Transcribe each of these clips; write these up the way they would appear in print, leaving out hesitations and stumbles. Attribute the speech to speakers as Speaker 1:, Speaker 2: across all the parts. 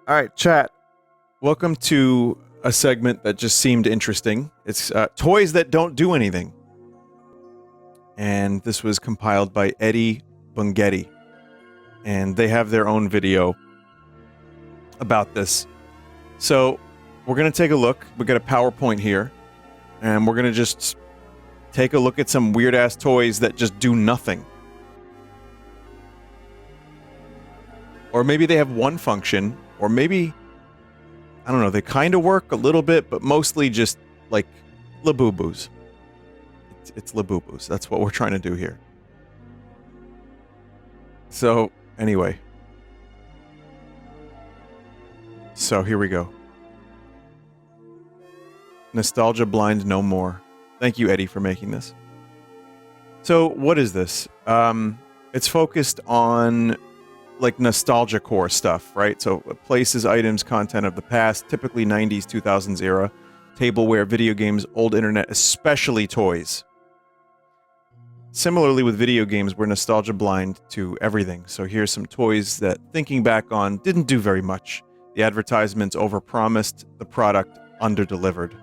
Speaker 1: All right, chat. Welcome to a segment that just seemed interesting. It's toys that don't do anything. And this was compiled by Eddie Bungetti. And they have their own video about this. So we're going to take a look. We got a PowerPoint here. And we're going to just take a look at some weird-ass toys that just do nothing. Or maybe they have one function, or maybe, I don't know, they kind of work a little bit, but mostly just, like, Labubu's. It's Labubu's. That's what we're trying to do here. So, anyway. So, here we go. Nostalgia blind no more. Thank you, Eddie, for making this. So, what is this? It's focused on like nostalgiacore stuff, right? So places, items, content of the past, typically 90s, 2000s era, tableware, video games, old internet, especially toys. Similarly with video games, we're nostalgia blind to everything. So here's some toys that, thinking back on, didn't do very much. The advertisements overpromised, the product underdelivered.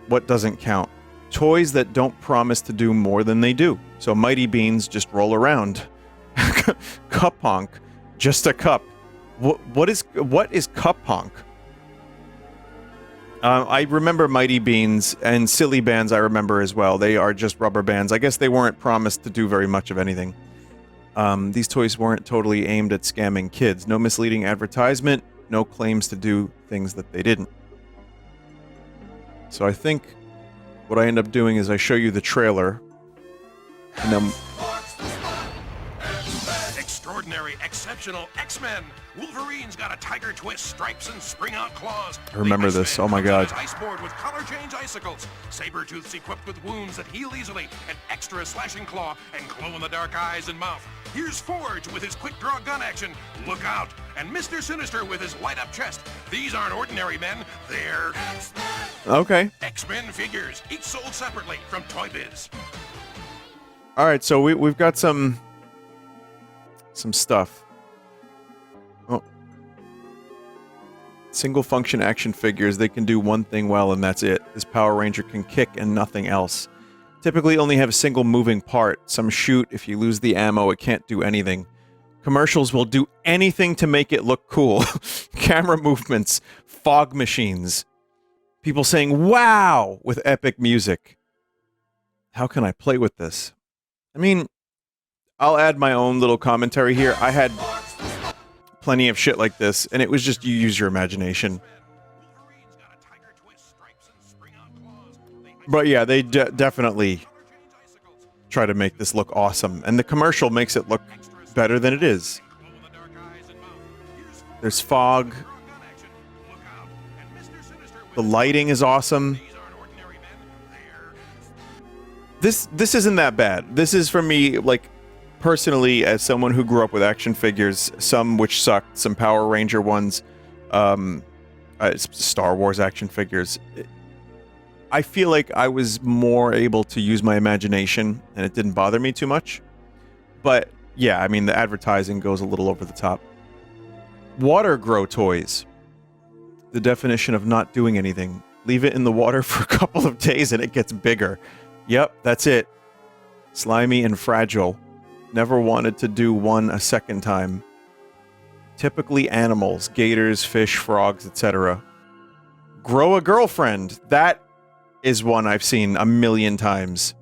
Speaker 1: What doesn't count? Toys that don't promise to do more than they do. So Mighty Beans just roll around. Cup Honk, just a cup. What is Cup Honk? I remember Mighty Beans and Silly Bands. I remember as well. They are just rubber bands. I guess they weren't promised to do very much of anything. These toys weren't totally aimed at scamming kids. No misleading advertisement. No claims to do things that they didn't. So I think what I end up doing is I show you the trailer, and then...
Speaker 2: Extraordinary, exceptional X-Men! Wolverine's got a tiger twist, stripes, and spring-out claws.
Speaker 1: I remember this, oh my god.
Speaker 2: Ice board with color change icicles. Saber-tooth's equipped with wounds that heal easily, an extra slashing claw, and glow-in-the-dark eyes and mouth. Here's Forge with his quick-draw gun action. Look out! And Mr. Sinister with his light-up chest. These aren't ordinary men, they're... X-Men!
Speaker 1: Okay.
Speaker 2: X-Men figures, each sold separately from Toy Biz.
Speaker 1: Alright, so we've got some stuff. Oh. Single function action figures, they can do one thing well and that's it. This Power Ranger can kick and nothing else. Typically only have a single moving part. Some shoot, if you lose the ammo, it can't do anything. Commercials will do anything to make it look cool. Camera movements, fog machines. People saying, wow, with epic music. How can I play with this? I mean, I'll add my own little commentary here. I had plenty of shit like this, and it was just you use your imagination. But yeah, they definitely try to make this look awesome, and the commercial makes it look better than it is. There's fog. The lighting is awesome. This isn't that bad. This is, for me, like, personally, as someone who grew up with action figures, some which sucked, some Power Ranger ones, Star Wars action figures, I feel like I was more able to use my imagination, and it didn't bother me too much. But, yeah, I mean, the advertising goes a little over the top. Water grow toys. The definition of not doing anything. Leave it in the water for a couple of days and it gets bigger. Yep, that's it. Slimy and fragile. Never wanted to do one a second time. Typically animals, gators, fish, frogs, etc. Grow a girlfriend. That is one I've seen a million times.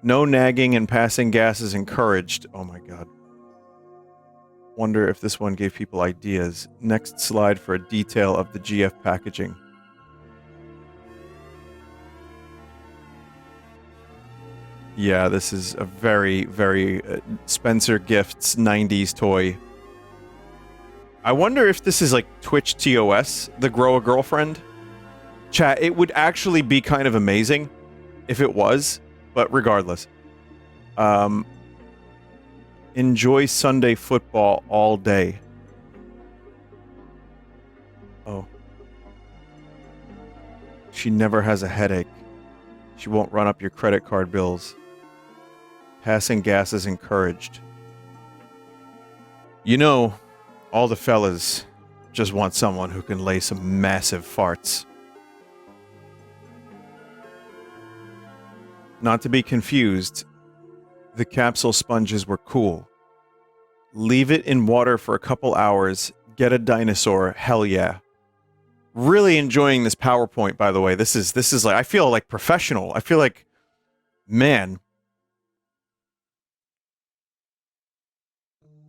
Speaker 1: No nagging and passing gas is encouraged. Oh my god. Wonder if this one gave people ideas. Next slide for a detail of the GF packaging. Yeah, this is a very, very Spencer Gifts 90s toy. I wonder if this is like Twitch TOS, the Grow a Girlfriend. Chat, it would actually be kind of amazing if it was, but regardless. Enjoy Sunday football all day. Oh. She never has a headache. She won't run up your credit card bills. Passing gas is encouraged. You know, all the fellas just want someone who can lay some massive farts. Not to be confused, the capsule sponges were cool. Leave it in water for a couple hours, get a dinosaur, hell yeah. Really enjoying this PowerPoint, by the way. This is like, I feel like professional. I feel like, man.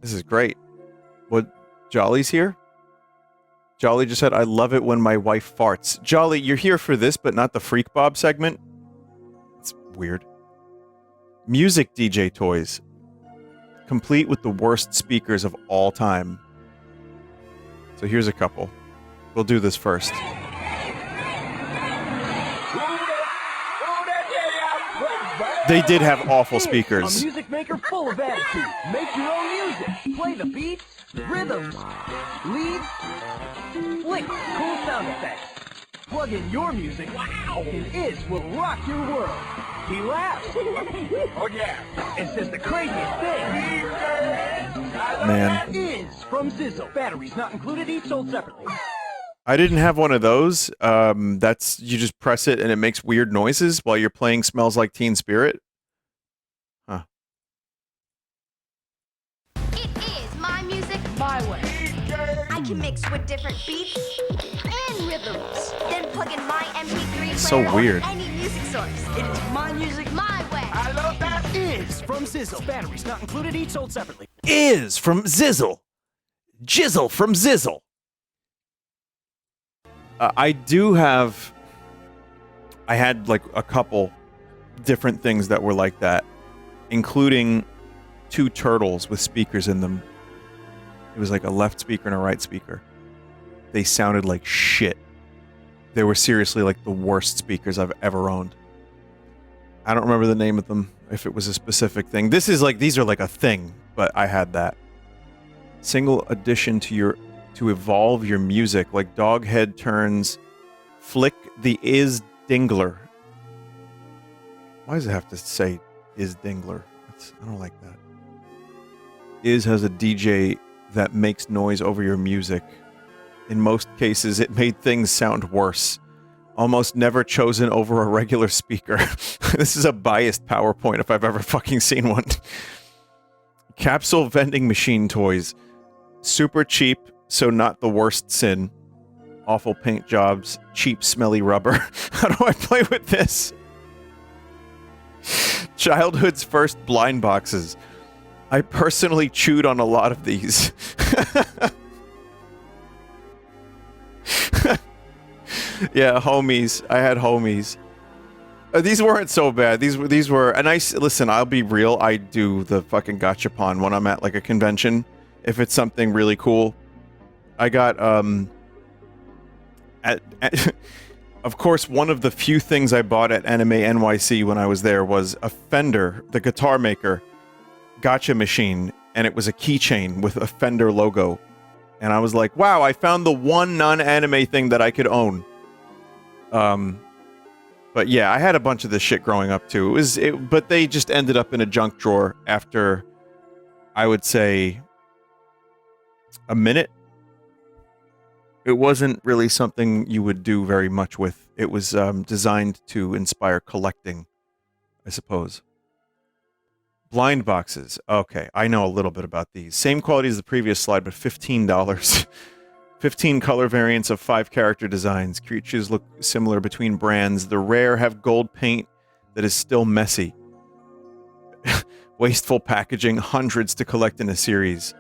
Speaker 1: This is great. What, Jolly's here? Jolly just said, I love it when my wife farts. Jolly, you're here for this, but not the Freak Bob segment? It's weird. Music DJ toys. Complete with the worst speakers of all time. So here's a couple. We'll do this first. They did have awful speakers.
Speaker 3: A music maker full of attitude. Make your own music. Play the beats, rhythms, leads, flicks, cool sound effects. Plug in your music, wow, and Iz will rock your world. He laughs. Oh yeah. And says the craziest thing.
Speaker 1: Man.
Speaker 3: Iz from Zizzle. Batteries not included, each sold separately.
Speaker 1: I didn't have one of those. That's, you just press it and it makes weird noises while you're playing Smells Like Teen Spirit. Huh.
Speaker 4: It is my music, my way. I can mix with different beats and rhythms. Then plug in my MP3 player
Speaker 1: So weird.
Speaker 4: or any music source.
Speaker 3: It is my music,
Speaker 4: My way.
Speaker 3: I love that. Iz from Zizzle. Batteries not included, each sold separately.
Speaker 1: Is from Zizzle. Jizzle from Zizzle. I had like a couple different things that were like that, including 2 turtles with speakers in them. It was like a left speaker and a right speaker. They sounded like shit. They were seriously like the worst speakers I've ever owned. I don't remember the name of them, if it was a specific thing. These are like a thing, but I had that. Single addition to evolve your music, like dog head turns, flick the is dingler. Why does it have to say is dingler? I don't like that. Is has a DJ that makes noise over your music. In most cases, it made things sound worse. Almost never chosen over a regular speaker. This is a biased PowerPoint if I've ever fucking seen one. Capsule vending machine toys. Super cheap, so not the worst sin. Awful paint jobs, cheap smelly rubber. How do I play with this? Childhood's first blind boxes. I personally chewed on a lot of these. Yeah, homies. I had homies. These weren't so bad. These were, and listen, I'll be real. I do the fucking gachapon when I'm at like a convention. If it's something really cool. I got, of course, one of the few things I bought at Anime NYC when I was there was a Fender, the guitar maker, gacha machine, and it was a keychain with a Fender logo. And I was like, wow, I found the one non-anime thing that I could own. But yeah, I had a bunch of this shit growing up too. But they just ended up in a junk drawer after, I would say, a minute. It wasn't really something you would do very much with. It was designed to inspire collecting, I suppose. Blind boxes. Okay, I know a little bit about these. Same quality as the previous slide, but $15. 15 color variants of 5 character designs. Creatures look similar between brands. The rare have gold paint that is still messy. Wasteful packaging. Hundreds to collect in a series.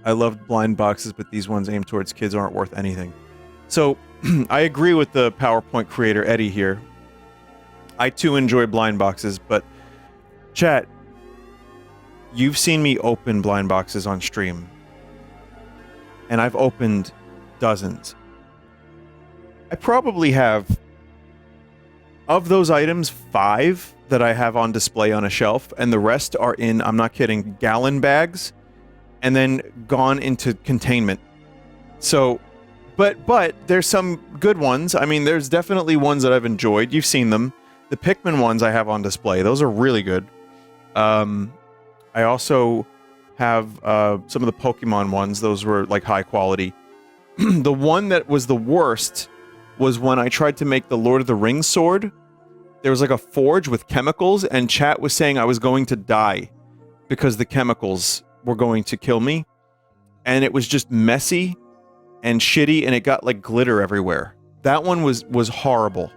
Speaker 1: I loved blind boxes, but these ones aimed towards kids aren't worth anything. So, I agree with the PowerPoint creator, Eddie, here. I too enjoy blind boxes, but chat, you've seen me open blind boxes on stream. And I've opened dozens. I probably have, of those items, 5 that I have on display on a shelf, and the rest are in, I'm not kidding, gallon bags, and then gone into containment. So, but there's some good ones. I mean, there's definitely ones that I've enjoyed. You've seen them. The Pikmin ones I have on display. Those are really good. I also have some of the Pokemon ones. Those were like high quality. The one that was the worst was when I tried to make the Lord of the Rings sword. There was like a forge with chemicals, and chat was saying I was going to die because the chemicals were going to kill me. And it was just messy and shitty, and it got like glitter everywhere. That one was horrible.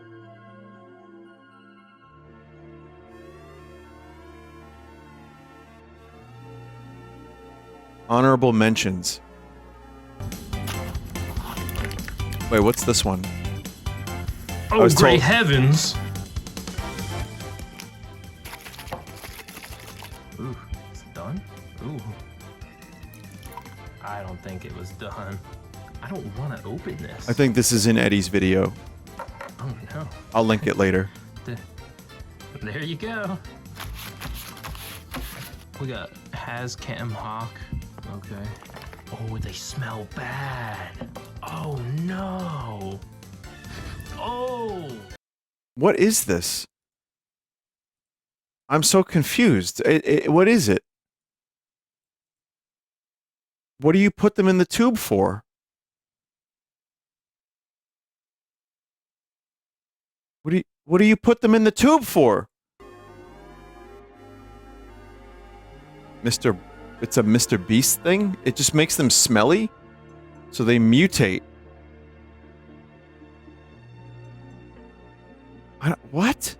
Speaker 1: Honorable mentions. Wait, what's this one?
Speaker 5: Oh, great heavens! Ooh, is it done? Ooh. I don't think it was done. I don't want to open this.
Speaker 1: I think this is in Eddie's video.
Speaker 5: Oh no.
Speaker 1: I'll link it later.
Speaker 5: There you go. We got Hazcam Hawk. Okay. Oh, they smell bad. Oh no. Oh.
Speaker 1: What is this? I'm so confused. What is it? What do you put them in the tube for? What do you put them in the tube for? It's a Mr. Beast thing? It just makes them smelly? So they mutate. What?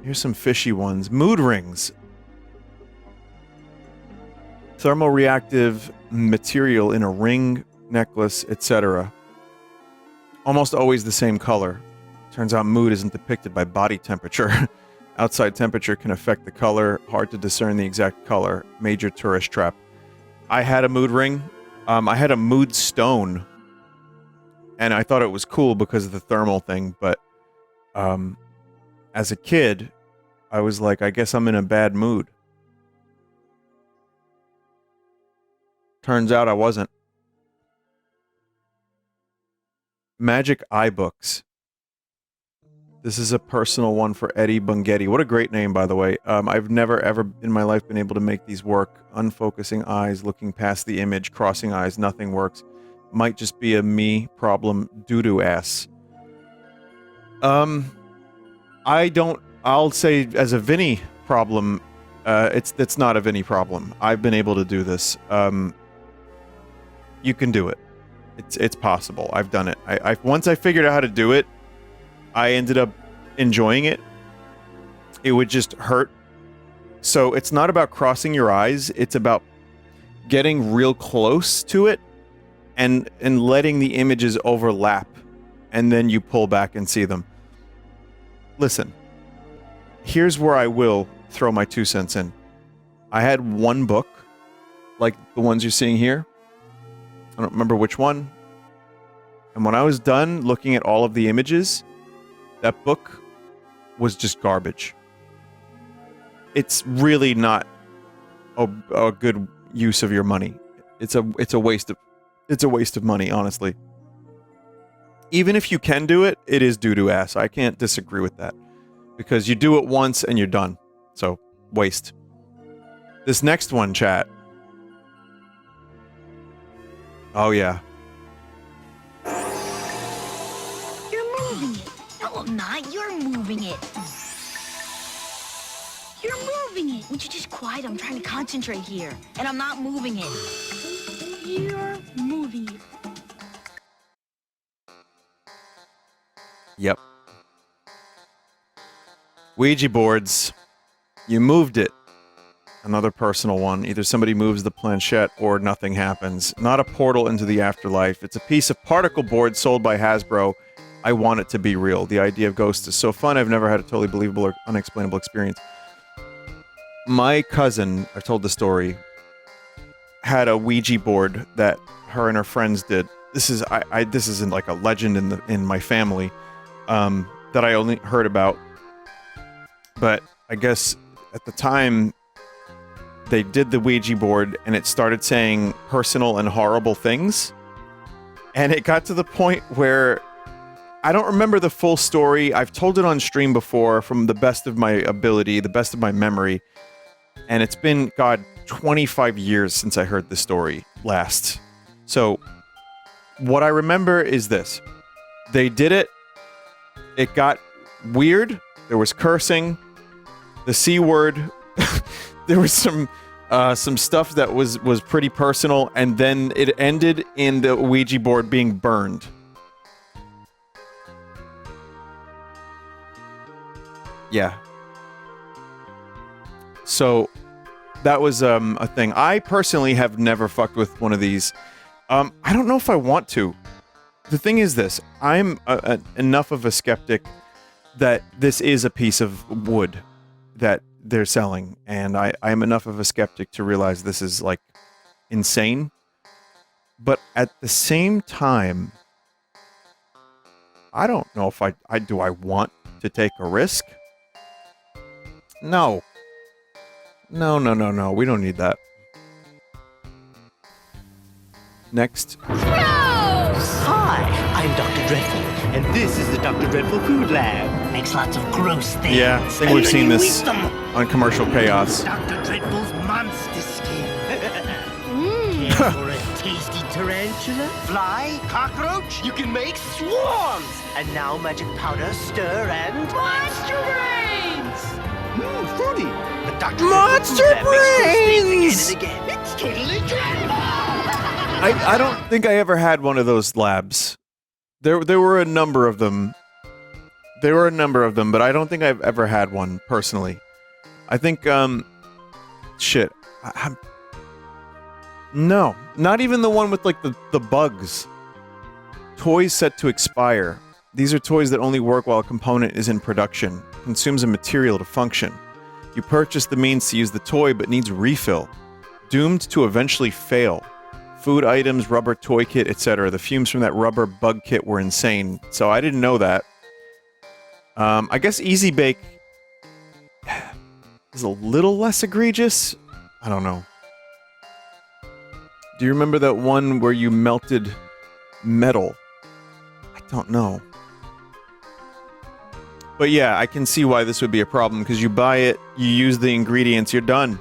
Speaker 1: Here's some fishy ones. Mood rings. Thermoreactive material in a ring, necklace, etc. Almost always the same color. Turns out mood isn't depicted by body temperature. Outside temperature can affect the color. Hard to discern the exact color. Major tourist trap. I had a mood ring. I had a mood stone. And I thought it was cool because of the thermal thing, but as a kid, I was like, I guess I'm in a bad mood. Turns out I wasn't. Magic Eye Books. This is a personal one for Eddie Bungetti. What a great name, by the way. I've never, ever in my life been able to make these work. Unfocusing eyes, looking past the image, crossing eyes, nothing works. Might just be a me problem, doo-doo ass. I'll say as a Vinny problem, it's not a Vinny problem. I've been able to do this. You can do it. It's possible. I've done it. Once I figured out how to do it, I ended up enjoying it. It would just hurt. So it's not about crossing your eyes. It's about getting real close to it and letting the images overlap, and then you pull back and see them. Listen, here's where I will throw my 2 cents in. I had one book, like the ones you're seeing here. I don't remember which one. And when I was done looking at all of the images, that book was just garbage. It's really not a good use of your money. It's a waste of money, honestly. Even if you can do it, it is doo-doo ass. I can't disagree with that. Because you do it once and you're done. So, waste. This next one, chat. Oh, yeah.
Speaker 6: You're moving it. No, I'm not. You're moving it. You're moving it. Would you just quiet? I'm trying to concentrate here. And I'm not moving it. You're moving it.
Speaker 1: Yep. Ouija boards. You moved it. Another personal one. Either somebody moves the planchette or nothing happens. Not a portal into the afterlife. It's a piece of particle board sold by Hasbro. I want it to be real. The idea of ghosts is so fun. I've never had a totally believable or unexplainable experience. My cousin, I've told the story, had a Ouija board that her and her friends did. This is this isn't like a legend in my family that I only heard about. But I guess at the time they did the Ouija board and it started saying personal and horrible things. And it got to the point where I don't remember the full story. I've told it on stream before from the best of my ability, the best of my memory. And it's been, God, 25 years since I heard this story last. So, what I remember is this. They did it. It got weird. There was cursing. The C word. There was some stuff that was pretty personal. And then it ended in the Ouija board being burned. Yeah. So, that was a thing. I personally have never fucked with one of these. I don't know if I want to. The thing is this. I'm enough of a skeptic that this is a piece of wood that they're selling. And I'm enough of a skeptic to realize this is, like, insane. But at the same time, I don't know if I want to take a risk? No. No. We don't need that. Next.
Speaker 7: Hi, I'm Dr. Dreadful, and this is the Dr. Dreadful Food Lab. Makes lots of gross things.
Speaker 1: Yeah, I think we've seen this on Commercial Chaos.
Speaker 7: Dr. Dreadful's monster skin. Care for a tasty tarantula? Fly? Cockroach? You can make swarms! And now magic powder, stir, and... Monster brains! Fruity! The Dr.
Speaker 1: Monster
Speaker 7: brains! Again and again. It's totally dreadful!
Speaker 1: I don't think I ever had one of those labs. There were a number of them. But I don't think I've ever had one, personally. I think, shit. No. Not even the one with, like, the bugs. Toys set to expire. These are toys that only work while a component is in production. Consumes a material to function. You purchase the means to use the toy, but needs refill. Doomed to eventually fail. Food items, rubber toy kit, etc. The fumes from that rubber bug kit were insane. So I didn't know that. I guess Easy Bake is a little less egregious. I don't know. Do you remember that one where you melted metal? I don't know. But yeah, I can see why this would be a problem, because you buy it, you use the ingredients, you're done.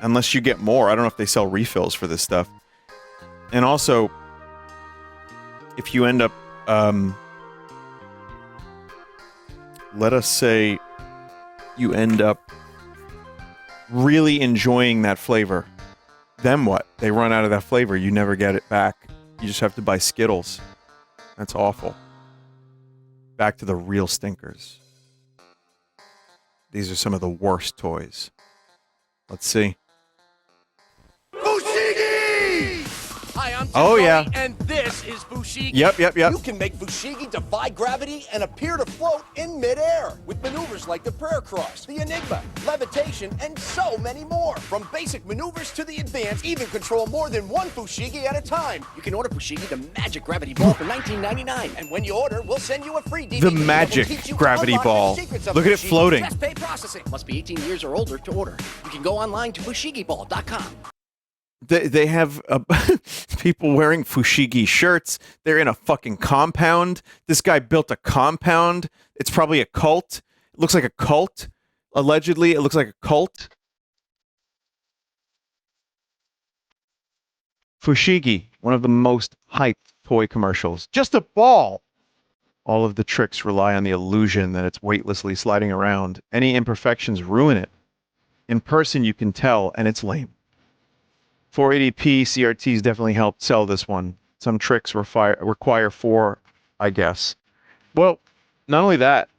Speaker 1: Unless you get more. I don't know if they sell refills for this stuff. And also, if you end up, let us say you end up really enjoying that flavor, then what? They run out of that flavor, you never get it back. You just have to buy Skittles. That's awful. Back to the real stinkers. These are some of the worst toys. Let's see.
Speaker 8: Hi, I'm Tim
Speaker 1: Oh, yeah.
Speaker 8: Foley, and this is Fushigi.
Speaker 1: Yep.
Speaker 8: You can make Fushigi defy gravity and appear to float in midair with maneuvers like the prayer cross, the enigma, levitation, and so many more. From basic maneuvers to the advanced, even control more than one Fushigi at a time. You can order Fushigi the Magic Gravity Ball for $19.99, and when you order, we'll send you a free DVD.
Speaker 1: The Magic Gravity Ball. Look at it floating.
Speaker 8: Fast pay processing. Must be 18 years or older to order. You can go online to fushigiball.com.
Speaker 1: They have people wearing Fushigi shirts. They're in a fucking compound. This guy built a compound. It's probably a cult. It looks like a cult. Allegedly, it looks like a cult. Fushigi, one of the most hyped toy commercials. Just a ball! All of the tricks rely on the illusion that it's weightlessly sliding around. Any imperfections ruin it. In person, you can tell, and it's lame. 480p CRTs definitely helped sell this one. Some tricks require 4, I guess. Well, not only that,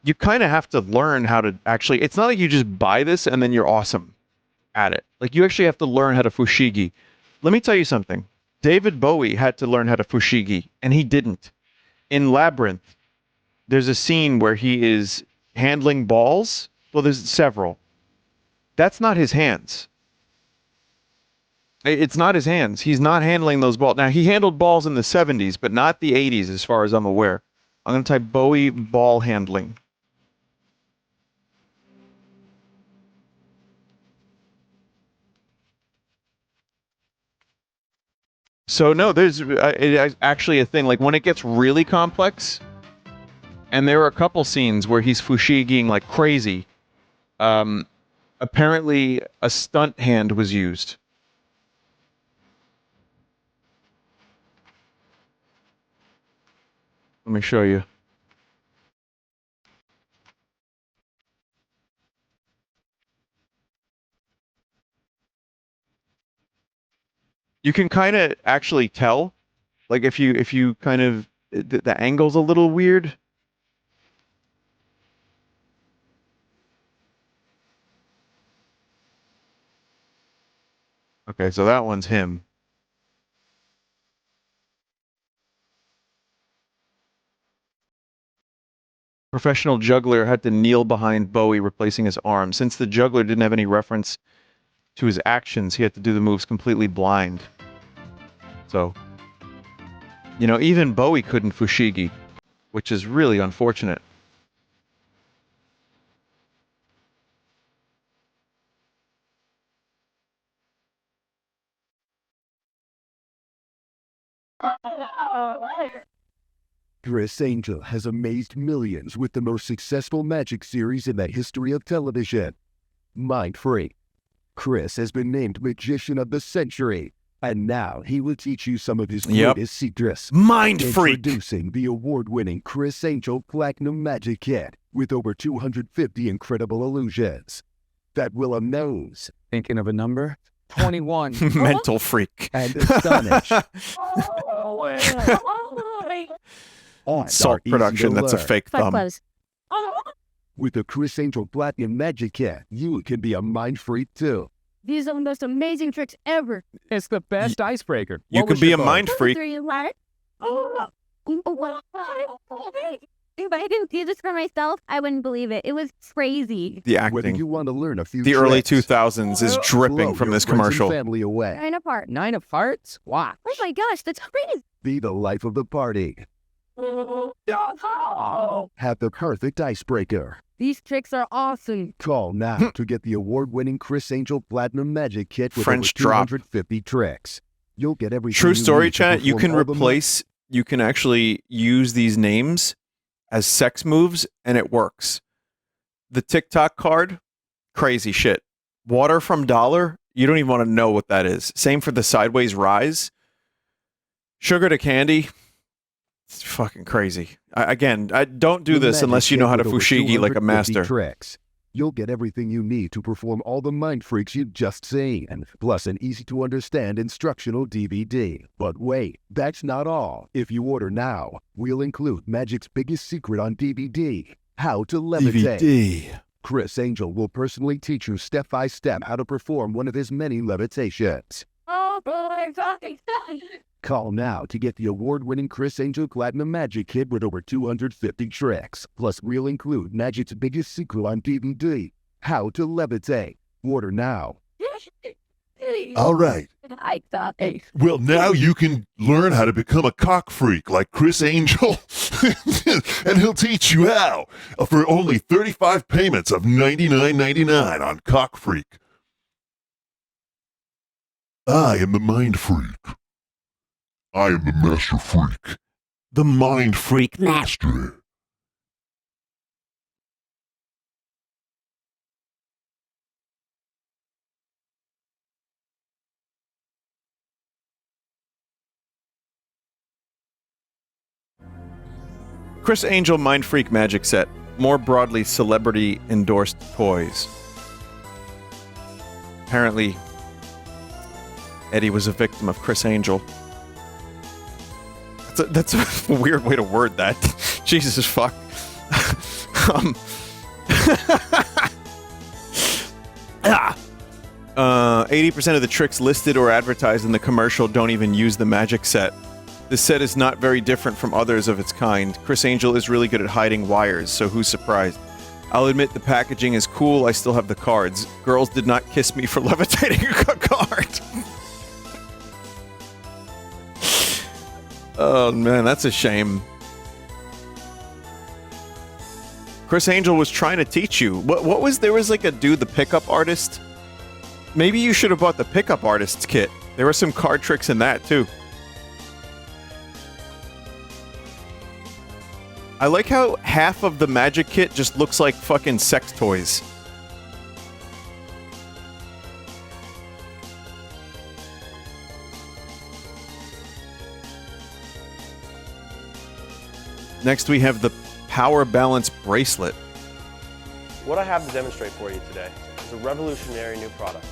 Speaker 1: you kind of have to learn how to actually... It's not like you just buy this and then you're awesome at it. Like, you actually have to learn how to Fushigi. Let me tell you something. David Bowie had to learn how to Fushigi, and he didn't. In Labyrinth, there's a scene where he is handling balls. Well, there's several. That's not his hands. It's not his hands. He's not handling those balls. Now, he handled balls in the 70s, but not the 80s, as far as I'm aware. I'm going to type Bowie ball handling. So, no, there's actually a thing. Like, when it gets really complex, and there are a couple scenes where he's Fushigiing like crazy, Apparently, a stunt hand was used. Let me show you. You can kind of actually tell, like if you kind of the angle's a little weird. Okay, so that one's him. Professional juggler had to kneel behind Bowie, replacing his arm. Since the juggler didn't have any reference to his actions, he had to do the moves completely blind. So, you know, even Bowie couldn't Fushigi, which is really unfortunate.
Speaker 9: Chris Angel has amazed millions with the most successful magic series in the history of television, Mind Freak. Chris has been named Magician of the Century, and now he will teach you some of his greatest secrets.
Speaker 1: Mind Freak!
Speaker 9: Introducing the award-winning Chris Angel Platinum Magic Kit with over 250 incredible illusions that will amaze.
Speaker 3: Thinking of a number? 21.
Speaker 1: Mental freak.
Speaker 9: And astonish.
Speaker 1: Salt production, that's a fake thumb.
Speaker 9: With the Chris Angel Platinum Magic Kit, you can be a mind freak too.
Speaker 6: These are the most amazing tricks ever.
Speaker 3: It's the best icebreaker.
Speaker 1: You can be a mind freak.
Speaker 6: If I didn't see this for myself, I wouldn't believe it. It was crazy.
Speaker 1: The
Speaker 9: Whether
Speaker 1: acting.
Speaker 9: you want to learn a few
Speaker 1: The early
Speaker 9: tricks,
Speaker 1: 2000s is dripping
Speaker 9: blow
Speaker 1: from
Speaker 9: your
Speaker 1: this
Speaker 9: friends and
Speaker 1: commercial.
Speaker 9: family away.
Speaker 6: 9 apart.
Speaker 3: 9 of hearts? Watch.
Speaker 6: Oh my gosh, that's crazy.
Speaker 9: Be the life of the party. Have the perfect icebreaker.
Speaker 6: These tricks are awesome.
Speaker 9: Call now to get the award-winning Chris Angel Platinum Magic Kit with
Speaker 1: French
Speaker 9: over
Speaker 1: drop.
Speaker 9: 250 tricks. You'll get everything
Speaker 1: True
Speaker 9: you
Speaker 1: story,
Speaker 9: need to
Speaker 1: chat. You
Speaker 9: perform
Speaker 1: can
Speaker 9: all the
Speaker 1: replace, you can actually use these names as sex moves, and it works. The TikTok card, crazy shit. Water from Dollar, you don't even want to know what that is. Same for the Sideways Rise. Sugar to Candy, it's fucking crazy. I don't do
Speaker 9: The
Speaker 1: this
Speaker 9: Magic
Speaker 1: unless you
Speaker 9: Kit
Speaker 1: know how to
Speaker 9: with over
Speaker 1: Fushigi like a
Speaker 9: 250
Speaker 1: master.
Speaker 9: Tricks. You'll get everything you need to perform all the mind freaks you've just seen, plus an easy-to-understand instructional DVD. But wait, that's not all. If you order now, we'll include Magic's biggest secret on DVD, How to Levitate.
Speaker 1: DVD.
Speaker 9: Chris Angel will personally teach you step-by-step how to perform one of his many levitations.
Speaker 6: Oh, boy, fucking
Speaker 9: Call now to get the award-winning Chris Angel Platinum Magic Kit with over 250 tricks. Plus, we'll include Magic's biggest secret on DVD, How to Levitate. Order now.
Speaker 10: All right.
Speaker 6: I thought it.
Speaker 10: Well, now you can learn how to become a cock freak like Chris Angel. And he'll teach you how for only 35 payments of $99.99 on Cock Freak. I am the mind freak. I am the master freak. The mind freak master.
Speaker 1: Chris Angel Mind Freak Magic Set. More broadly, celebrity-endorsed toys. Apparently, Eddie was a victim of Chris Angel. That's a weird way to word that. Jesus fuck. 80% of the tricks listed or advertised in the commercial don't even use the magic set. This set is not very different from others of its kind. Chris Angel is really good at hiding wires, so who's surprised? I'll admit the packaging is cool, I still have the cards. Girls did not kiss me for levitating a card. Oh man, that's a shame. Chris Angel was trying to teach you. What was, there was like a dude, the pickup artist? Maybe you should have bought the pickup artist's kit. There were some card tricks in that too. I like how half of the magic kit just looks like fucking sex toys. Next, we have the Power Balance Bracelet.
Speaker 11: What I have to demonstrate for you today is a revolutionary new product.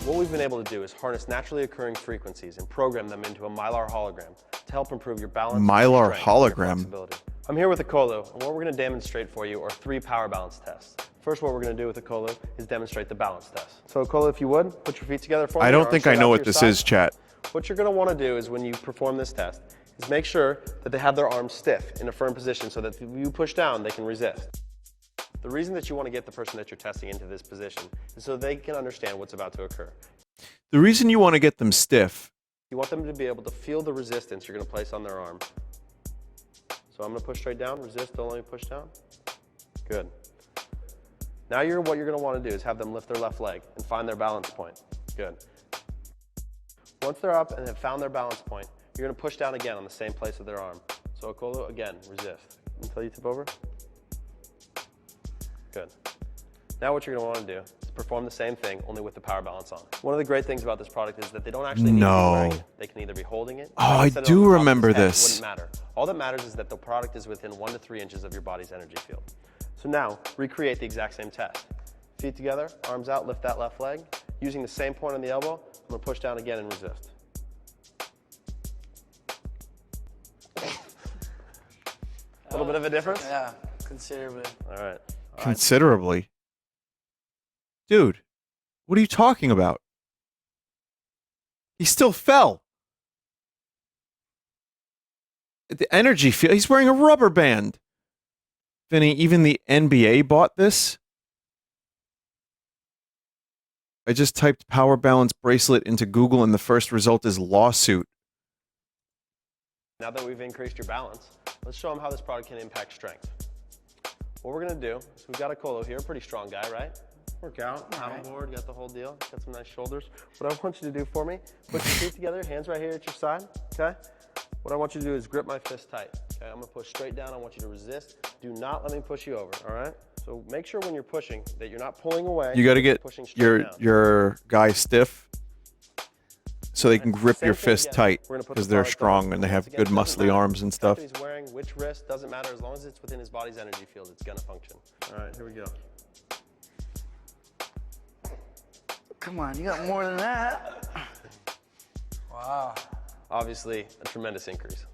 Speaker 11: What we've been able to do is harness naturally occurring frequencies and program them into a Mylar hologram to help improve your balance.
Speaker 1: Mylar
Speaker 11: strength, and your
Speaker 1: hologram.
Speaker 11: flexibility. I'm here with a Colo, and what we're going to demonstrate for you are 3 power balance tests. First, what we're going to do with the Colo is demonstrate the balance test. So, Colo, if you would, put your feet together for me.
Speaker 1: I don't think I know what this is, chat.
Speaker 11: What you're going to want to do is when you perform this test is make sure that they have their arms stiff in a firm position so that if you push down, they can resist. The reason that you want to get the person that you're testing into this position is so they can understand what's about to occur.
Speaker 1: The reason you want to get them stiff.
Speaker 11: You want them to be able to feel the resistance you're going to place on their arm. So I'm going to push straight down, resist, don't let me push down. Good. Now what you're going to want to do is have them lift their left leg and find their balance point. Good. Once they're up and have found their balance point, you're going to push down again on the same place of their arm. So Colo, again, resist until you tip over. Good. Now what you're going to want to do is perform the same thing, only with the power balance on. One of the great things about this product is that they don't actually need to be wearing it. They can either be holding it.
Speaker 1: Oh, I do remember this.
Speaker 11: It wouldn't matter. All that matters is that the product is within 1 to 3 inches of your body's energy field. So now, recreate the exact same test. Feet together, arms out, lift that left leg. Using the same point on the elbow, I'm going to push down again and resist. A little bit of a difference?
Speaker 12: Yeah, considerably.
Speaker 11: All right.
Speaker 1: Considerably. Dude, what are you talking about? He still fell. The energy field. He's wearing a rubber band. Vinny, even the NBA bought this. I just typed power balance bracelet into Google and the first result is lawsuit.
Speaker 11: Now that we've increased your balance, let's show them how this product can impact strength. What we're going to do is we've got a Colo here, pretty strong guy, right? Work out, paddleboard, got the whole deal, got some nice shoulders. What I want you to do for me, put your feet together, hands right here at your side, okay? What I want you to do is grip my fist tight, okay? I'm going to push straight down. I want you to resist. Do not let me push you over, all right? So make sure when you're pushing that you're not pulling away.
Speaker 1: You got to get
Speaker 11: your
Speaker 1: your guy stiff so they can grip your fist tight because they're strong and they have good muscly arms and stuff.
Speaker 11: He's wearing which wrist doesn't matter as long as it's within his body's energy field. It's gonna function. All right, here we go.
Speaker 12: Come on, you got more than that. Wow.
Speaker 11: Obviously, a tremendous increase.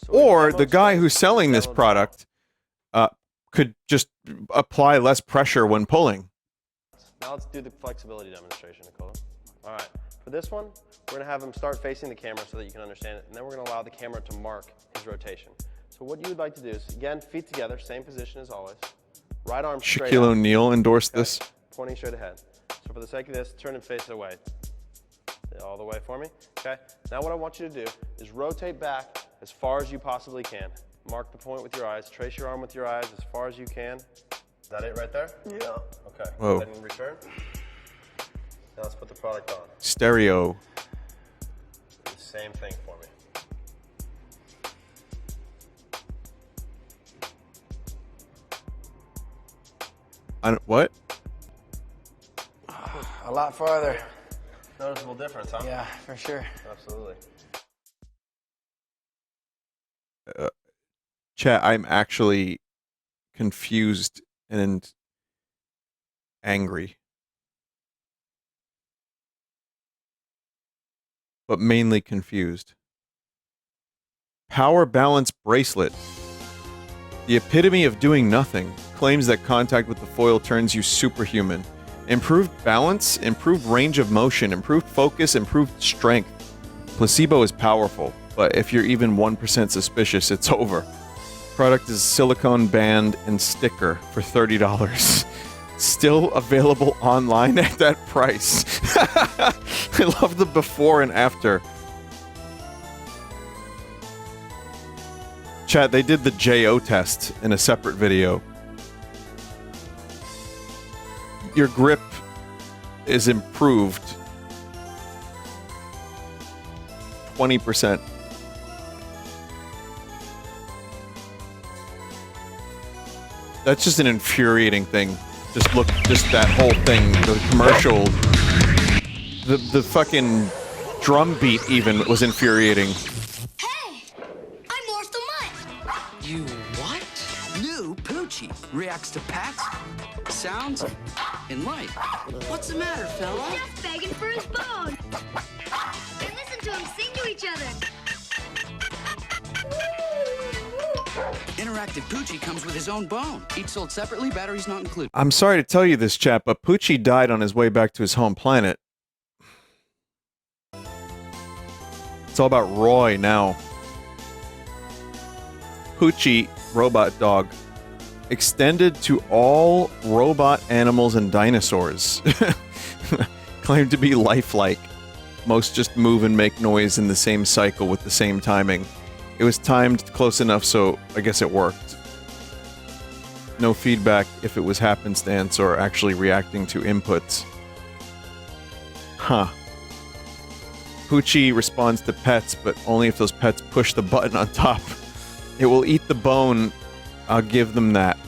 Speaker 11: So
Speaker 1: or the guy who's selling this product could just apply less pressure when pulling.
Speaker 11: Now let's do the flexibility demonstration, Nicole. All right, for this one, we're gonna have him start facing the camera so that you can understand it, and then we're gonna allow the camera to mark his rotation. So what you would like to do is, again, feet together, same position as always. Right arm straight
Speaker 1: Shaquille
Speaker 11: out.
Speaker 1: O'Neal endorsed this.
Speaker 11: Pointing straight ahead. So for the sake of this, turn and face away. All the way for me, okay? Now what I want you to do is rotate back as far as you possibly can. Mark the point with your eyes, trace your arm with your eyes as far as you can. Is that it right there?
Speaker 12: Yeah.
Speaker 11: Okay,
Speaker 1: whoa.
Speaker 11: Go ahead and return. Now let's put the product on.
Speaker 1: Stereo.
Speaker 11: The same thing for me.
Speaker 1: What?
Speaker 12: A lot farther.
Speaker 11: Noticeable difference, huh?
Speaker 12: Yeah, for sure.
Speaker 11: Absolutely.
Speaker 1: Chat, I'm actually confused and angry. But mainly confused. Power Balance Bracelet. The epitome of doing nothing, claims that contact with the foil turns you superhuman. Improved balance, improved range of motion, improved focus, improved strength. Placebo is powerful, but if you're even 1% suspicious, it's over. Product is silicone band and sticker for $30. Still available online at that price. I love the before and after. Chat, they did the JO test in a separate video. Your grip is improved 20%. That's just an infuriating thing. Just that whole thing, the commercial, the fucking drum beat even was infuriating.
Speaker 6: Hey, I'm Morph the Mutt.
Speaker 12: You what?
Speaker 13: sounds in life. What's the matter, fella?
Speaker 4: Just begging for his bone. And listen to him sing to each other.
Speaker 13: Interactive Poo-Chi comes with his own bone. Each sold separately, batteries not included.
Speaker 1: I'm sorry to tell you this, chat, but Poo-Chi died on his way back to his home planet. It's all about Roy now. Poo-Chi, robot dog. Extended to all robot animals and dinosaurs. Claimed to be lifelike. Most just move and make noise in the same cycle with the same timing. It was timed close enough, so I guess it worked. No feedback if it was happenstance or actually reacting to inputs. Huh. Poo-Chi responds to pets, but only if those pets push the button on top. It will eat the bone. I'll give them that.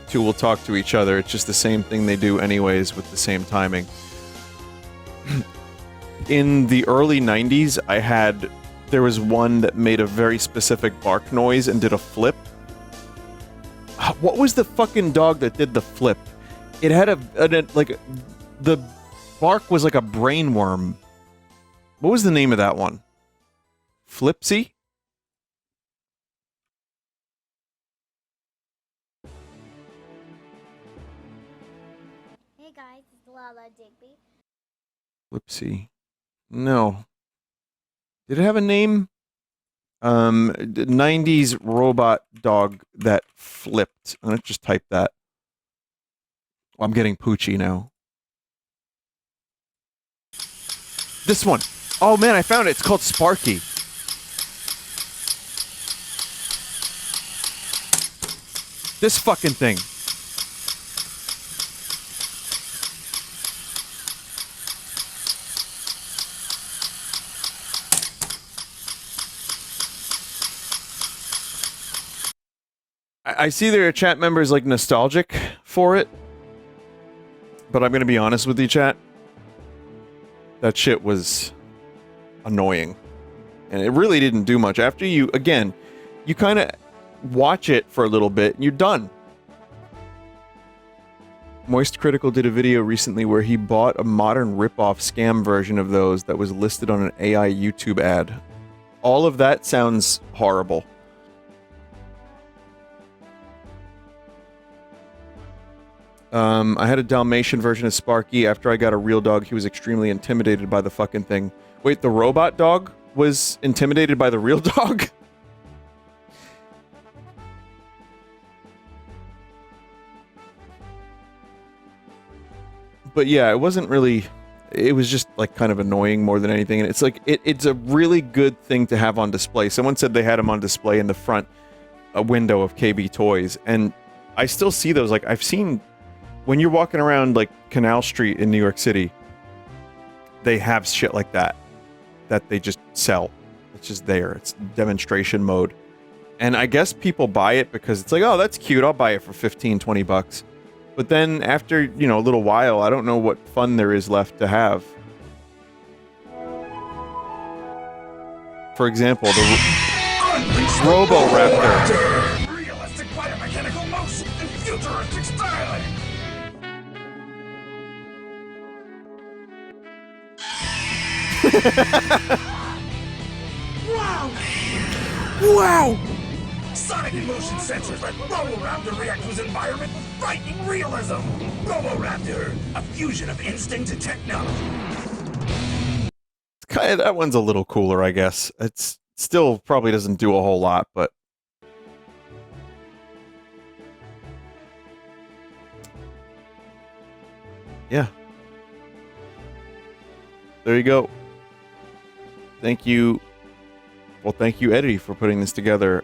Speaker 1: Two will talk to each other. It's just the same thing they do anyways with the same timing. In the early 90s, there was one that made a very specific bark noise and did a flip. What was the fucking dog that did the flip? It had the bark was like a brain worm. What was the name of that one? Flipsy?
Speaker 4: Hey guys, it's Lala Digby.
Speaker 1: Flipsy. No. Did it have a name? 90s robot dog that flipped. I'm gonna just type that. Oh, I'm getting Poo-Chi now. This one. Oh man, I found it. It's called Sparky. This fucking thing. I see there are chat members like nostalgic for it, but I'm gonna be honest with you, chat. That shit was annoying, and it really didn't do much. After you kind of watch it for a little bit, and you're done. Moist Critical did a video recently where he bought a modern rip-off scam version of those that was listed on an AI YouTube ad. All of that sounds horrible. I had a Dalmatian version of Sparky. After I got a real dog, he was extremely intimidated by the fucking thing. Wait, the robot dog was intimidated by the real dog? But yeah, it wasn't really... It was just, like, kind of annoying more than anything. And it's like, it's a really good thing to have on display. Someone said they had them on display in the front window of KB Toys. And I still see those. Like, I've seen... When you're walking around, like, Canal Street in New York City, they have shit like that they just sell. It's just there. It's demonstration mode. And I guess people buy it because it's like, oh, that's cute. I'll buy it for 15, 20 bucks. But then after, you know, a little while, I don't know what fun there is left to have. For example, the Robo-Raptor.
Speaker 2: Realistic biomechanical motion and futuristic styling. Wow!
Speaker 1: Wow!
Speaker 2: Sonic and motion sensors let Robo-Raptor react to his environment with frightening realism. Robo-Raptor, a fusion of instinct and technology.
Speaker 1: That one's a little cooler, I guess. It's still probably doesn't do a whole lot, but... Yeah. There you go. Thank you. Well, thank you, Eddie, for putting this together.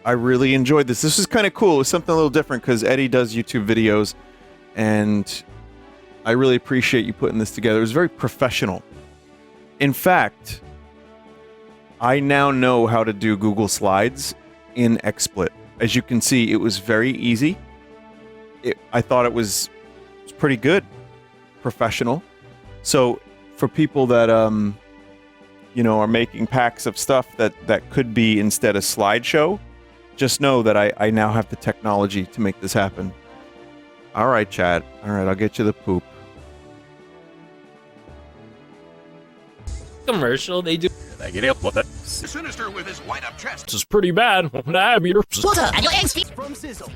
Speaker 1: I really enjoyed this. This was kind of cool. It was something a little different because Eddie does YouTube videos, and I really appreciate you putting this together. It was very professional. In fact, I now know how to do Google Slides in XSplit. As you can see, it was very easy. I thought it was pretty good. Professional. So, for people that, you know, are making packs of stuff that could be instead a slideshow, just know that I now have the technology to make this happen. All right, Chad. All right, I'll get you the poop.
Speaker 14: Commercial, they do.
Speaker 2: Sinister with his light up chest.
Speaker 14: This is pretty bad. Diameter.
Speaker 3: From Sizzle.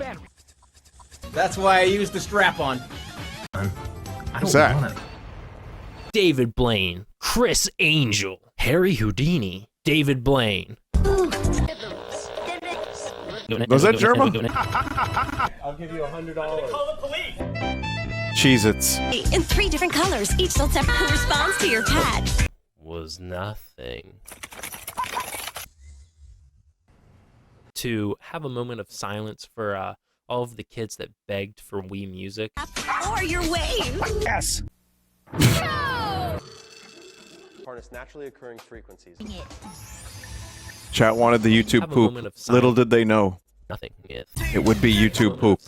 Speaker 15: That's why I used the strap-on.
Speaker 5: I
Speaker 1: What's
Speaker 5: don't
Speaker 1: that?
Speaker 5: want it.
Speaker 14: David Blaine, Chris Angel, Harry Houdini, David Blaine.
Speaker 1: Was that German?
Speaker 11: I'll give you $100. Call the police.
Speaker 1: Cheez-Its.
Speaker 4: In 3 different colors, each sold separate. Who responds to your tag?
Speaker 14: Was nothing. To have a moment of silence for all of the kids that begged for Wii music.
Speaker 4: Or your wave.
Speaker 15: Yes.
Speaker 11: Harness naturally occurring frequencies.
Speaker 1: Chat wanted the YouTube
Speaker 14: Have a
Speaker 1: poop.
Speaker 14: moment of silence.
Speaker 1: Little did they know.
Speaker 14: Nothing. Yeah.
Speaker 1: It would be YouTube poop.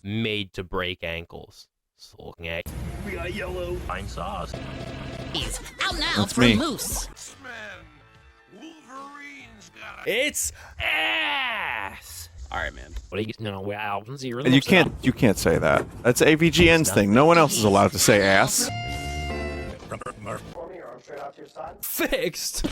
Speaker 14: Made to break ankles. Sulking egg.
Speaker 5: We got yellow. Vinesauce.
Speaker 6: Out now
Speaker 1: That's
Speaker 6: for
Speaker 1: me.
Speaker 6: Moose.
Speaker 2: Wolverine's got
Speaker 14: It's ass.
Speaker 15: All right, man.
Speaker 14: What do you no wow?
Speaker 1: You can't say that. That's AVGN's thing. No one else is allowed to say ass.
Speaker 14: Fixed.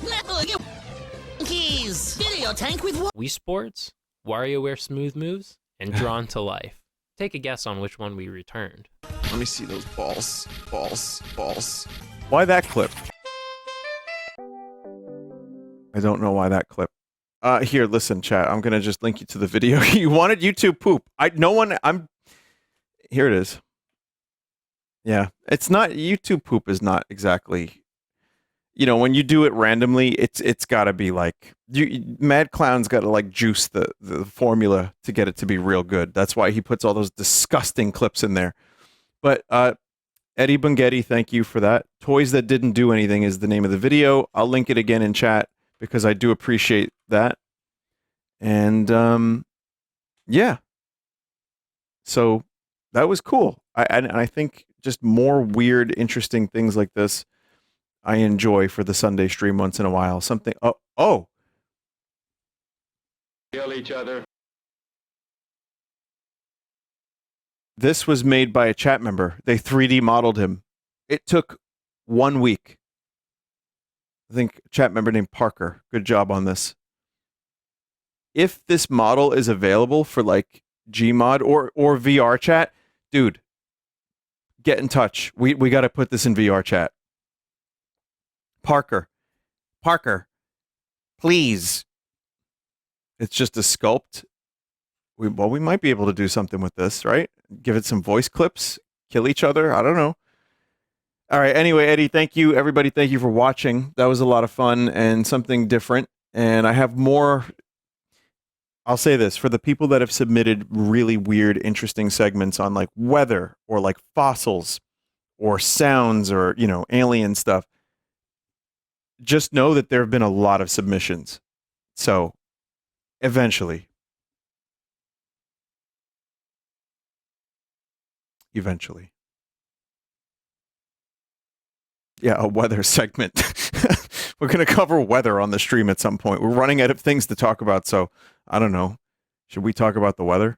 Speaker 6: Keys. Video tank with what?
Speaker 14: Wii Sports, WarioWare Smooth Moves, and Drawn to Life. Take a guess on which one we returned.
Speaker 1: Let me see those balls. Balls. Why that clip? I don't know why that clip. Here, listen, chat. I'm gonna just link you to the video. You wanted YouTube poop. Here it is. Yeah, it's not YouTube poop is not exactly. You know, when you do it randomly, it's got to be like Mad Clown's got to like juice the formula to get it to be real good. That's why he puts all those disgusting clips in there. But Eddie Bungetti, thank you for that. Toys That Didn't Do Anything is the name of the video. I'll link it again in chat because I do appreciate that. And yeah, so that was cool. I think just more weird, interesting things like this I enjoy for the Sunday stream once in a while. Something. Oh.
Speaker 16: Kill each other.
Speaker 1: This was made by a chat member. They 3D modeled him. It took 1 week. I think a chat member named Parker. Good job on this. If this model is available for like Gmod or VR chat, dude, get in touch. We got to put this in VR chat. Parker, please. It's just a sculpt. We might be able to do something with this, right? Give it some voice clips, kill each other. I don't know. All right. Anyway, Eddie, thank you. Everybody, thank you for watching. That was a lot of fun and something different. And I have more. I'll say this for the people that have submitted really weird, interesting segments on like weather or like fossils or sounds or, you know, alien stuff. Just know that there have been a lot of submissions. So eventually. Yeah, a weather segment. We're going to cover weather on the stream at some point. We're running out of things to talk about, so I don't know. Should we talk about the weather?